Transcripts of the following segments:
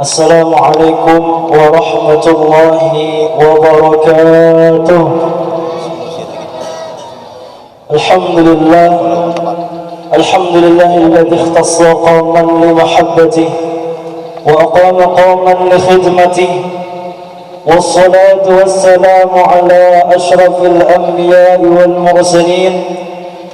Assalamualaikum warahmatullahi wabarakatuh. Alhamdulillah, alhamdulillahilladzi ikhtassa qauman li mahabbatihi wa aqama qauman li khidmatihi, wassalatu wassalamu ala asyrafil anbiya'i wal mursalin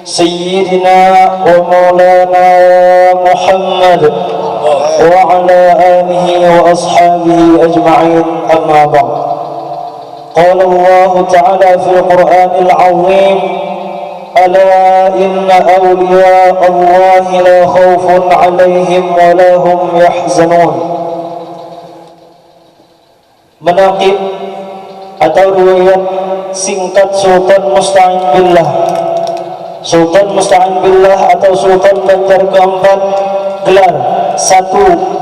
sayyidina wa maulana Muhammad وعلى آله وأصحابه أجمعين أما بعد. قال الله تعالى في القرآن العظيم: ألا إن أولياء الله لا خوف عليهم ولا هم يحزنون. Menaqib atau riwayat singkat Sultan Musta'in Billah. Sultan Musta'in Billah atau Sultan Banjar keempat, gelar: 1.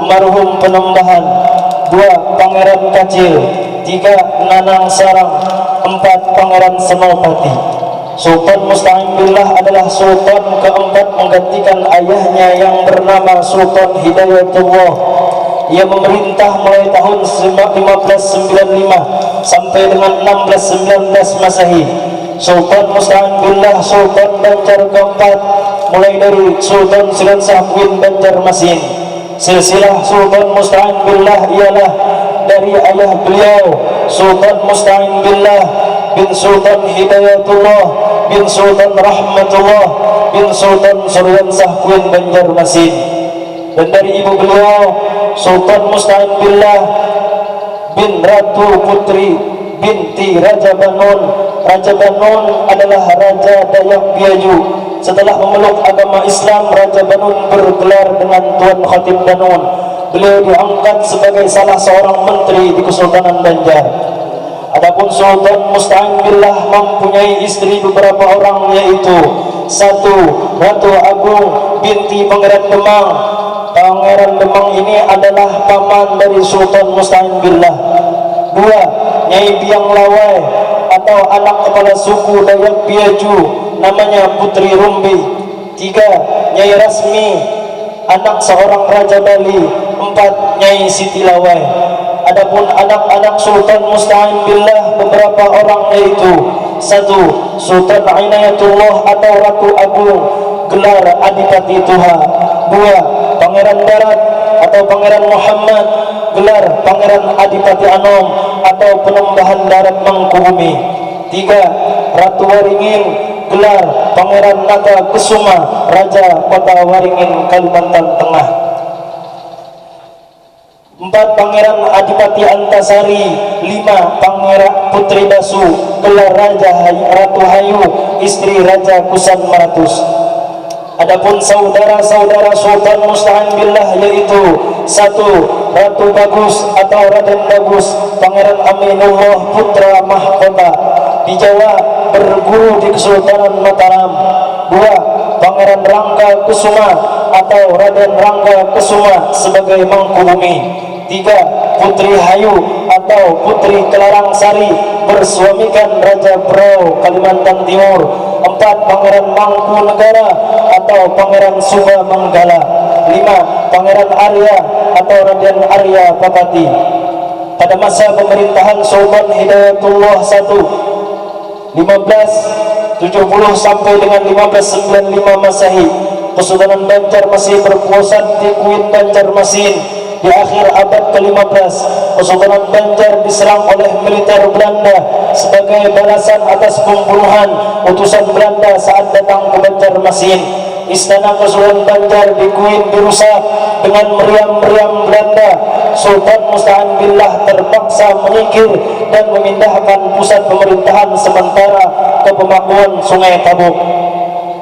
Marhum Penembahan, 2. Pangeran Kacil, 3. Nanang Sarang, 4. Pangeran Senopati. Sultan Musta'in Billah adalah sultan keempat menggantikan ayahnya yang bernama Sultan Hidayatullah. Ia memerintah mulai tahun 1595 sampai dengan 1619 Masehi. Sultan Musta'in Billah Sultan Banjar keempat, mulai dari Sultan Siransah bin Banjarmasin. Silsilah Sultan Musta'in Billah ialah dari ayah beliau Sultan Musta'in Billah bin Sultan Hidayatullah bin Sultan Rahmatullah bin Sultan Siransah bin Banjarmasin, dan dari ibu beliau Sultan Musta'in Billah bin Ratu Putri binti Raja Banun. Raja Banun adalah Raja Dayak Biaju. Setelah memeluk agama Islam, Raja Banun bergelar dengan Tuan Khatib Banun. Beliau diangkat sebagai salah seorang menteri di Kesultanan Banjar. Adapun Sultan Musta'in Billah mempunyai istri beberapa orang, yaitu 1. Ratu Agung binti Pangeran Demang. Pangeran Demang ini adalah paman dari Sultan Musta'in Billah. 2. Nyai Biang Lawai atau anak kepala suku Dayak Biaju, namanya Putri Rumbi. 3. Nyai Rasmi, anak seorang Raja Bali. 4. Nyai Siti Lawai. Adapun anak-anak Sultan Musta'in Billah beberapa orang, yaitu 1. Sultan Inayatullah atau Ratu Agung, gelar Adipati Tuha. 2. Pangeran Darat atau Pangeran Muhammad, gelar Pangeran Adipati Anom atau Penembahan Darat Mangkubumi. 3. Ratu Waringin, gelar Pangeran Naga Kesuma, Raja Kota Waringin, Kalimantan Tengah. 4. Pangeran Adipati Antasari. 5. Pangeran Putri Dasu, gelar Ratu Hayu, istri Raja Kusan Maratus. Adapun saudara-saudara Sultan Musta'in Billah, yaitu 1. Ratu Bagus atau Raden Bagus, Pangeran Aminullah putra mahkota, di Jawa, berguru di Kesultanan Mataram. 2. Pangeran Rangga Kesuma atau Raden Rangga Kesuma sebagai Mangkubumi. 3. Putri Hayu atau Putri Kelarang Sari, bersuamikan Raja Brau, Kalimantan Timur. 4. Pangeran Mangkunegara atau Pangeran Suba Manggala. 5. Pangeran Arya atau Raden Arya Papati. Pada masa pemerintahan Sultan Hidayatullah I, 1570 sampai dengan 1595 Masehi, Kesultanan Banjar masih berpusat di Kuit Banjarmasin. Di akhir abad ke-15, Kesultanan Banjar diserang oleh militer Belanda sebagai balasan atas pembunuhan utusan Belanda saat datang ke Banjarmasin. Istana Kesultanan Banjar di Kuit dirusak dengan meriam-meriam Belanda. Sultan Musta'in Billah terpaksa menyingkir dan memindahkan pusat pemerintahan sementara ke Pemakaman Sungai Tabuk.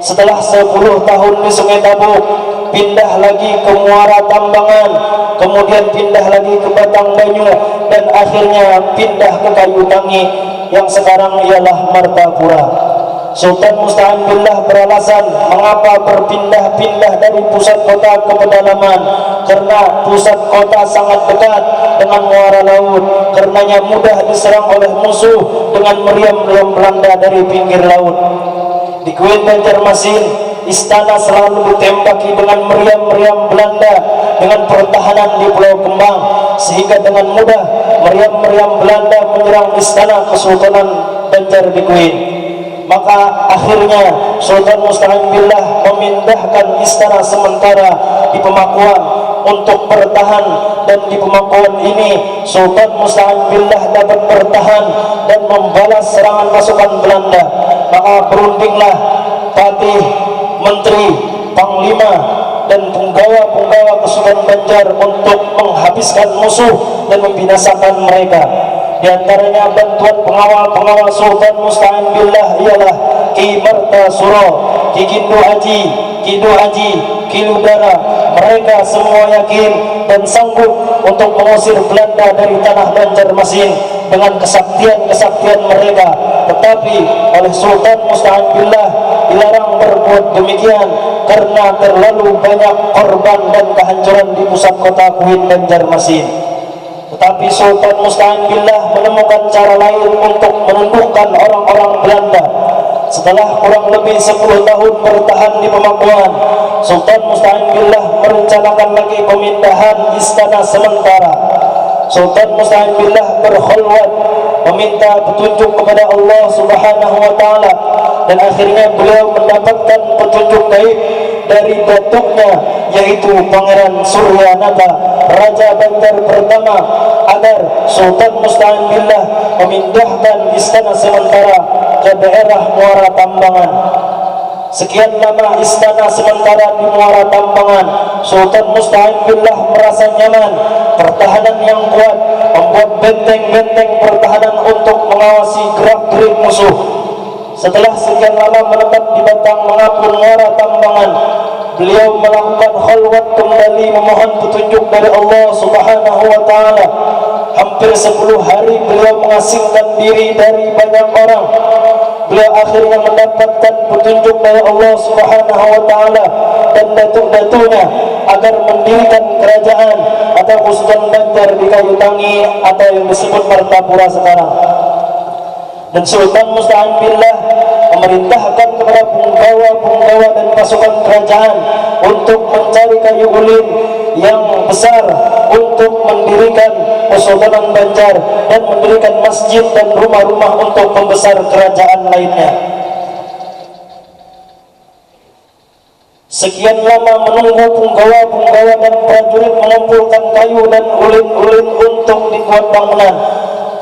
Setelah 10 tahun di Sungai Tabuk, pindah lagi ke Muara Tambangan, kemudian pindah lagi ke Batang Banyu, dan akhirnya pindah ke Kayu Tangi yang sekarang ialah Martapura. Sultan Musta'in Billah beralasan mengapa berpindah-pindah dari pusat kota ke pedalaman, karena pusat kota sangat dekat dengan muara laut, karenanya mudah diserang oleh musuh dengan meriam-meriam Belanda dari pinggir laut. Di Kuit Banjarmasin, istana selalu ditembaki dengan meriam-meriam Belanda dengan pertahanan di Pulau Kembang, sehingga dengan mudah meriam-meriam Belanda menyerang istana Kesultanan Banjar Bikuin. Maka akhirnya Sultan Musta'in Billah memindahkan istana sementara di Pemakuan untuk bertahan, dan di Pemakuan ini Sultan Musta'in Billah dapat bertahan dan membalas serangan pasukan Belanda. Maka berundinglah patih, menteri, panglima dan punggawa-punggawa Kesultanan Banjar untuk menghabiskan musuh dan membinasakan mereka. Di antaranya bantuan pengawal-pengawal Sultan Musta'in Billah ialah Ki Marta Suro, Ki Kindu Aji, Kidu Aji, Ki Ludara. Mereka semua yakin dan sanggup untuk mengusir Belanda dari tanah Banjarmasin dengan kesaktian-kesaktian mereka. Tetapi oleh Sultan Musta'in Billah dilarang berbuat demikian karena terlalu banyak korban dan kehancuran di pusat kota Kuin Banjarmasin. Tetapi Sultan Musta'in Billah menemukan cara lain untuk menundukkan orang-orang Belanda. Setelah kurang lebih 10 tahun bertahan di Pemakuan, Sultan Musta'in Billah merencanakan lagi pemindahan istana sementara. Sultan Musta'in Billah berkhulwat meminta petunjuk kepada Allah Subhanahu wa taala, dan akhirnya beliau mendapatkan petunjuk gaib dari datuknya, yaitu Pangeran Suryanata, Raja Banjar pertama, agar Sultan Musta'in Billah memindahkan istana sementara ke daerah Muara Tambangan. Sekian lama istana sementara di Muara Tambangan, Sultan Musta'in Billah merasa nyaman. Pertahanan yang kuat membuat benteng-benteng pertahanan untuk mengawasi gerak-gerik musuh. Setelah sekian lama menetap di batang mengapung Muara Tambangan, beliau melakukan khalwat kembali memohon petunjuk dari Allah Subhanahu wa taala. Hampir 10 hari beliau mengasingkan diri dari banyak orang. Beliau akhirnya mendapatkan petunjuk dari Allah Subhanahu wa taala dan datuk-datunya agar mendirikan kerajaan atau Kesultanan Banjar di Kayu Tangi atau yang disebut Martapura sekarang. Dan Sultan Musta'in Billah memerintahkan kepada punggawa-punggawa dan pasukan kerajaan untuk mencari kayu ulin yang besar untuk mendirikan Kesultanan Banjar dan mendirikan masjid dan rumah-rumah untuk pembesar kerajaan lainnya. Sekian lama menunggu punggawa-punggawa dan prajurit mengumpulkan kayu dan ulin-ulin untuk dibuat bangunan,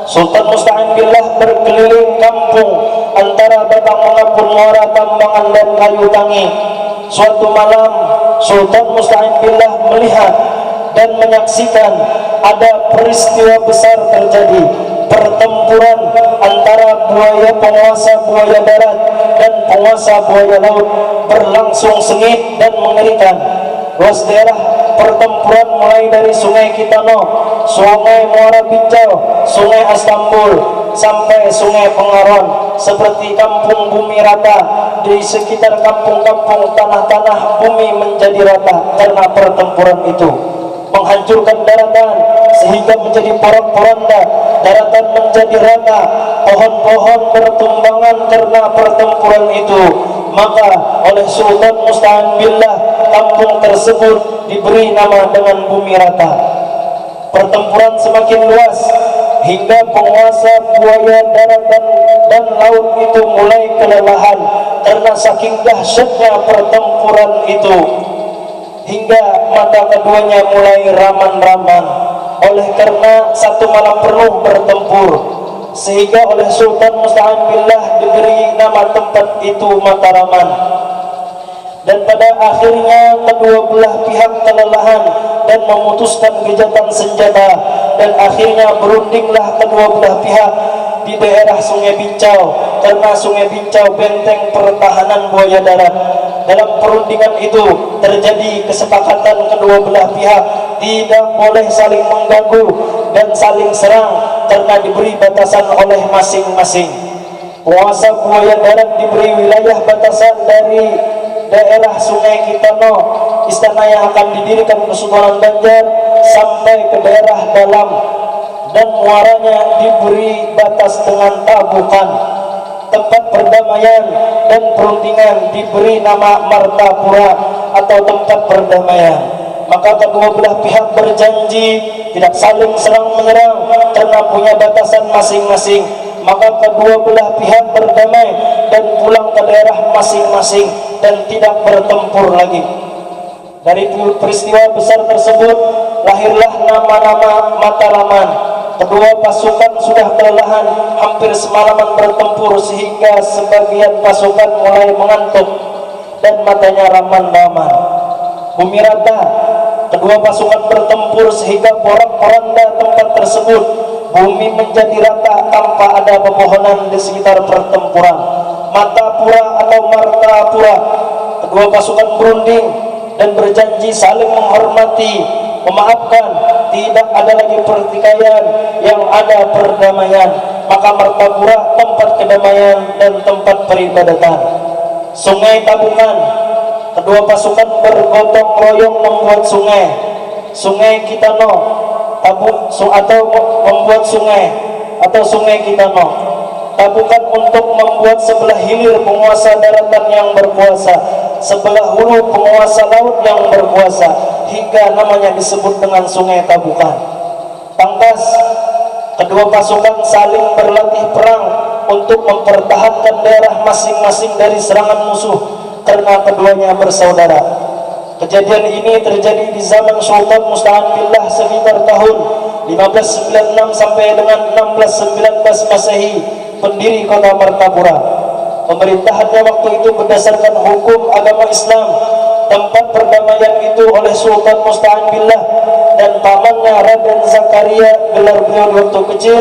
Sultan Musta'in Billah berkeliling kampung antara batang mengapung Muara Tambangan dan Kayu Tangi. Suatu malam Sultan Musta'in Billah melihat dan menyaksikan ada peristiwa besar terjadi, pertempuran antara buaya penguasa buaya darat dan penguasa buaya laut berlangsung sengit dan mengerikan. Luas daerah pertempuran mulai dari Sungai Kitano, Sungai Muara Bincau, Sungai Astambul sampai Sungai Pengaron, seperti kampung bumi rata. Di sekitar kampung-kampung tanah-tanah bumi menjadi rata karena pertempuran itu. Menghancurkan daratan sehingga menjadi porak-poranda, daratan menjadi rata, pohon-pohon bertumbangan karena pertempuran itu. Maka oleh Sultan Musta'in Billah kampung tersebut diberi nama dengan bumi rata. Pertempuran semakin luas hingga penguasa buaya daratan dan laut itu mulai kelelahan karena saking dahsyatnya pertempuran itu, hingga mata keduanya mulai raman-raman oleh karena satu malam penuh bertempur, sehingga oleh Sultan Musta'in Billah diberi nama tempat itu Mataraman. Dan pada akhirnya kedua belah pihak kelelahan dan memutuskan gencatan senjata, dan akhirnya berundinglah kedua belah pihak di daerah Sungai Bincau, karena Sungai Bincau benteng pertahanan buaya darat. Dalam perundingan itu terjadi kesepakatan kedua belah pihak tidak boleh saling mengganggu dan saling serang karena diberi batasan oleh masing-masing. Penguasa buaya darat diberi wilayah batasan dari daerah Sungai Kitano, istana yang akan didirikan Kesultanan Banjar, sampai ke daerah dalam, dan muaranya diberi batas dengan tabukan. tempat perdamaian dan perundingan diberi nama Martapura atau tempat perdamaian. Maka kedua belah pihak berjanji tidak saling serang menyerang karena punya batasan masing-masing. Maka kedua belah pihak berdamai dan pulang ke daerah masing-masing dan tidak bertempur lagi. Dari peristiwa besar tersebut lahirlah nama-nama Mataraman. Kedua pasukan sudah kelelahan hampir semalaman bertempur sehingga sebagian pasukan mulai mengantuk dan matanya raman-raman. Bumi rata, kedua pasukan bertempur sehingga porak-poranda tempat tersebut. Bumi menjadi rata tanpa ada pepohonan di sekitar pertempuran. Matapura atau Martapura, kedua pasukan berunding dan berjanji saling menghormati, memaafkan, tidak ada lagi pertikaian, yang ada perdamaian. Maka Martapura tempat kedamaian dan tempat peribadatan. Sungai Tabukan, kedua pasukan bergotong royong membuat sungai. Sungai Kitano atau membuat sungai atau Sungai Kitano. Tabukan untuk membuat sebelah hilir penguasa daratan yang berkuasa, sebelah hulu penguasa laut yang berkuasa, hingga namanya disebut dengan Sungai Tabukan. Tangkas, kedua pasukan saling berlatih perang untuk mempertahankan daerah masing-masing dari serangan musuh karena keduanya bersaudara. Kejadian ini terjadi di zaman Sultan Musta'in Billah sekitar tahun 1596 sampai dengan 1619 Masehi, pendiri kota Martapura. Pemerintahannya waktu itu berdasarkan hukum agama Islam. Tempat perdamaian itu oleh Sultan Musta'in Billah dan pamannya Raden Zakaria, gelar beliau di waktu kecil,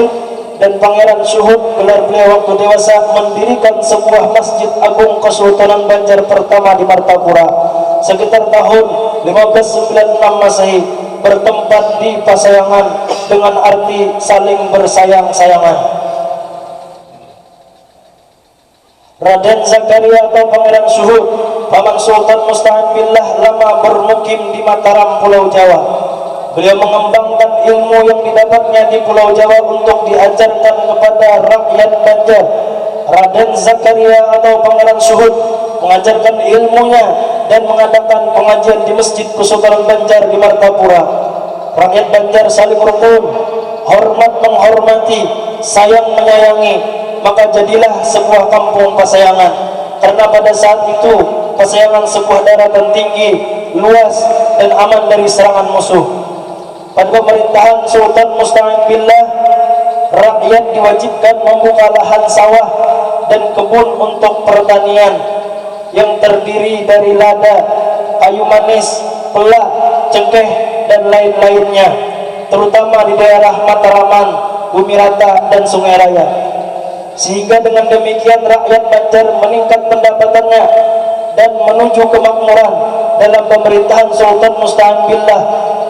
dan Pangeran Syuhud, gelar beliau waktu dewasa, mendirikan sebuah masjid agung Kesultanan Banjar pertama di Martapura sekitar tahun 1596 Masehi, bertempat di Pasayangan dengan arti saling bersayang-sayangan. Raden Zakaria atau Pangeran Syuhud, paman Sultan Musta'in Billah, lama bermukim di Mataram, Pulau Jawa. Beliau mengembangkan ilmu yang didapatnya di Pulau Jawa untuk diajarkan kepada rakyat Banjar. Raden Zakaria atau Pangeran Syuhud mengajarkan ilmunya dan mengadakan pengajian di Masjid Kesultanan Banjar di Martapura. Rakyat Banjar saling rukun, hormat menghormati, sayang menyayangi, maka jadilah sebuah kampung Pasayangan. Karena pada saat itu Pasayangan sebuah daratan tinggi, luas dan aman dari serangan musuh. Pada pemerintahan Sultan Musta'in Billah, rakyat diwajibkan membuka lahan sawah dan kebun untuk pertanian yang terdiri dari lada, kayu manis, pelak, cengkeh, dan lain-lainnya, terutama di daerah Mataraman, Bumi Rata, dan Sungai Raya. Sehingga dengan demikian rakyat Banjar meningkat pendapatannya dan menuju kemakmuran. Dalam pemerintahan Sultan Musta'in Billah,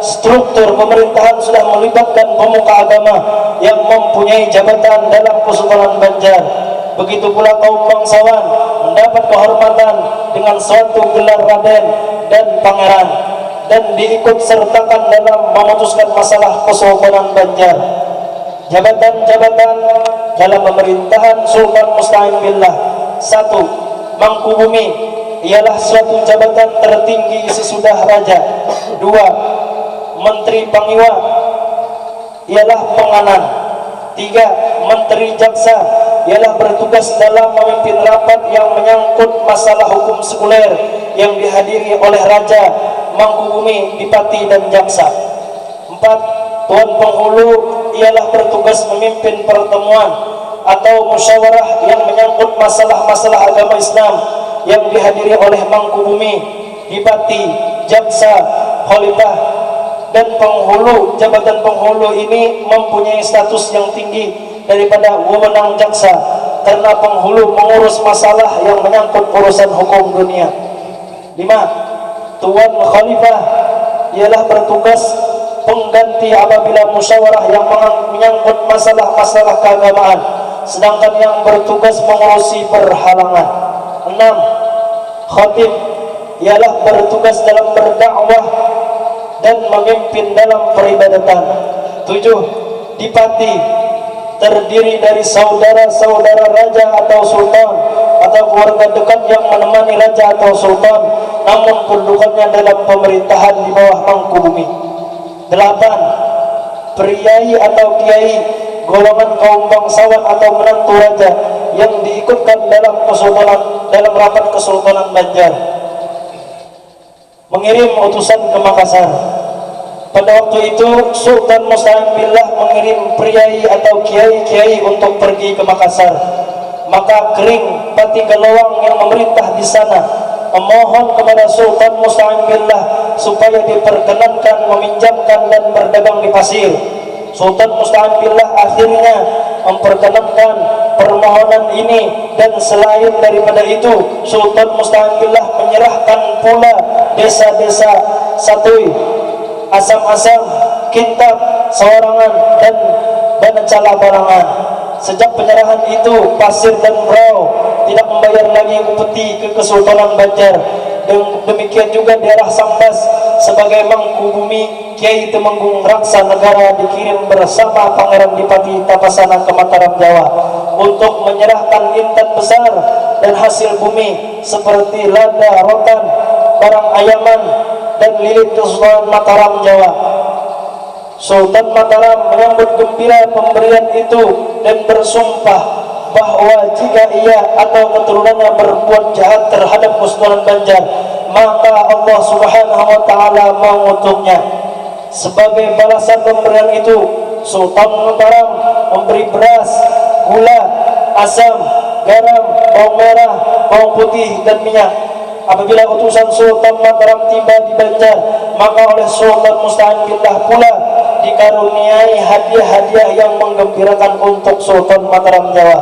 struktur pemerintahan sudah melibatkan pemuka agama yang mempunyai jabatan dalam Kesultanan Banjar. Begitu pula kaum bangsawan mendapat kehormatan dengan suatu gelar Raden dan Pangeran, dan diikut sertakan dalam memutuskan masalah Kesultanan Banjar. Jabatan-jabatan dalam pemerintahan Sultan Musta'in Billah: 1. Mangku Bumi, ialah suatu jabatan tertinggi sesudah raja. 2. Menteri Pangiwa, ialah penganan. 3. Menteri Jaksa, ialah bertugas dalam memimpin rapat yang menyangkut masalah hukum sekuler yang dihadiri oleh raja, Mangku Bumi, Dipati, dan Jaksa. 4. Tuan Penghulu, ialah bertugas memimpin pertemuan atau musyawarah yang menyangkut masalah-masalah agama Islam yang dihadiri oleh Mangku Bumi, Dipati, Jaksa, Khalifah, dan penghulu. Jabatan penghulu ini mempunyai status yang tinggi daripada wewenang jaksa, karena penghulu mengurus masalah yang menyangkut urusan hukum dunia. 5. Tuan Khalifah, ialah bertugas pengganti apabila musyawarah yang menyangkut masalah-masalah keagamaan, sedangkan yang bertugas mengurusi perhalangan. 6. Khatib, ialah bertugas dalam berdakwah dan memimpin dalam peribadatan. 7. Dipati, terdiri dari saudara-saudara raja atau sultan atau keluarga dekat yang menemani raja atau sultan, namun kedudukannya dalam pemerintahan di bawah mangku bumi. 8. Priai atau kiai, golongan kaum bangsawan atau menantu raja yang diikutkan dalam rapat Kesultanan Banjar, mengirim utusan ke Makassar. Pada waktu itu Sultan Musta'in Billah mengirim priai atau kiai-kiai untuk pergi ke Makassar. Maka Kering Pati Galawang yang memerintah di sana memohon kepada Sultan Musta'in Billah supaya diperkenankan meminjamkan dan berdagang di pasir. Sultan Musta'in Billah akhirnya memperkenankan permohonan ini, dan selain daripada itu Sultan Musta'in Billah menyerahkan pula desa-desa Satui, Asam-Asam, Kintab, Sawarangan, dan Banacala Barangan. Sejak penyerahan itu, Pasir dan Brau tidak membayar lagi upeti ke Kesultanan Banjar. Demikian juga daerah Sambas sebagai mangku bumi Kiai Temenggung Raksa Negara dikirim bersama Pangeran Dipati Tapasana ke Mataram, Jawa untuk menyerahkan intan besar dan hasil bumi seperti lada, rotan, barang ayaman, dan lilit Kesultanan Mataram, Jawa. Sultan Mataram menyambut gembira pemberian itu dan bersumpah bahwa jika ia atau keturunannya berbuat jahat terhadap Kesultanan Banjar, maka Allah Subhanahu wa taala mengutuknya. Sebagai balasan pemberian itu, Sultan Mataram memberi beras, gula, asam, garam, bawang merah, bawang putih, dan minyak. Apabila utusan Sultan Mataram tiba di Banjar, maka oleh Sultan Musta'in Billah pula dikaruniai hadiah-hadiah yang menggembirakan untuk Sultan Mataram, Jawa.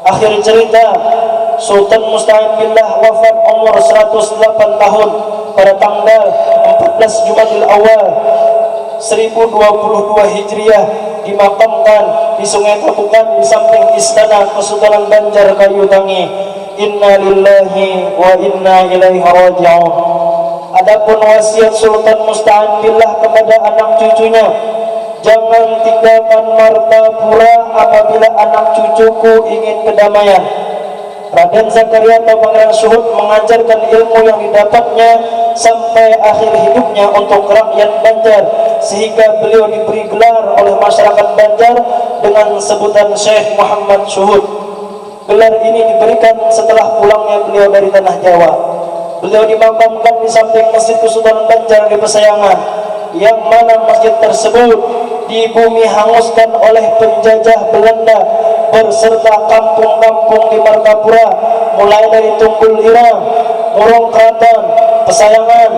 Akhir cerita, Sultan Musta'in Billah wafat umur 108 tahun pada tanggal 14 Jumadil Awal 1022 Hijriah, dimakamkan di Sungai Tabukan di samping Istana Kesultanan Banjar Kayu Tangi. Inna lillahi wa inna ilaihi raji'un. Adapun wasiat Sultan Musta'in Billah kepada anak cucunya, jangan tinggalkan Martapura apabila anak cucuku ingin kedamaian. Raden Zakaria atau Pangeran Suhud mengajarkan ilmu yang didapatnya sampai akhir hidupnya untuk rakyat Banjar, sehingga beliau diberi gelar oleh masyarakat Banjar dengan sebutan Syekh Muhammad Suhud. Gelar ini diberikan setelah pulangnya beliau dari tanah Jawa. Beliau dimakamkan di samping Masjid Kesultanan Banjar di Pesayangan, yang mana masjid tersebut dibumi hanguskan oleh penjajah Belanda berserta kampung-kampung di Martapura, mulai dari Tunggul Irang, Murung Kraton, Pesayangan,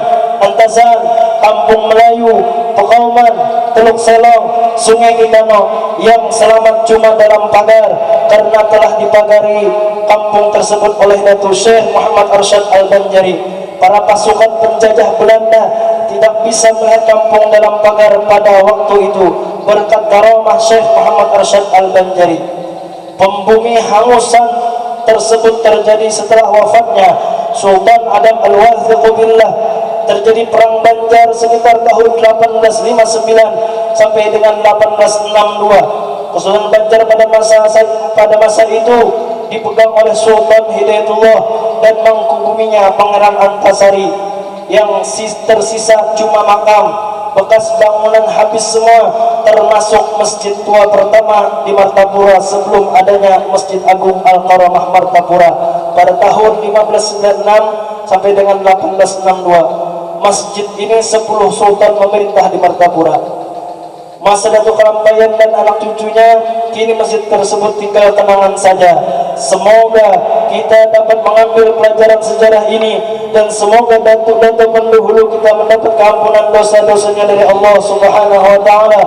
Antasan, Kampung Melayu, Pekauman, Teluk Selong, Sungai Kitano, yang selamat cuma dalam pagar karena telah dipagari kampung tersebut oleh Datuk Syekh Muhammad Arsyad Al-Banjari. Para pasukan penjajah Belanda tidak bisa melihat kampung dalam pagar pada waktu itu berkat karamah Syekh Muhammad Arsyad Al-Banjari. Pembumi hangusan tersebut terjadi setelah wafatnya Sultan Adam Al-Wathiq Billah. Terjadi perang Banjar sekitar tahun 1859 sampai dengan 1862. Kesultanan Banjar pada masa itu dipegang oleh Sultan Hidayatullah dan mangkubuminya Pangeran Antasari. Yang tersisa cuma makam, bekas bangunan habis semua, termasuk masjid tua pertama di Martapura sebelum adanya Masjid Agung Al-Karamah Martapura pada tahun 1596 sampai dengan 1862. Masjid ini 10 sultan memerintah di Martapura. Masa Datuk Kalampayan dan anak cucunya, kini masjid tersebut tinggal kenangan saja. Semoga kita dapat mengambil pelajaran sejarah ini, dan semoga datuk-datuk pendahulu kita mendapat keampunan dosa-dosanya dari Allah Subhanahu wa taala,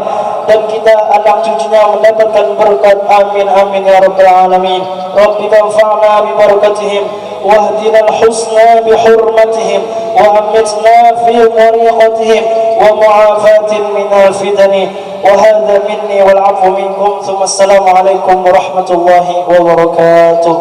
dan kita anak cucunya mendapatkan berkat. Amin amin ya rabbal alamin. Rabbi tanfa'na bi barakatihim wahdina al-husna bi hurmatihim wa amitna fi tariqatihim wa mu'afatin min al-fitani. وهذا مني والعفو منكم ثم السلام عليكم ورحمة الله وبركاته.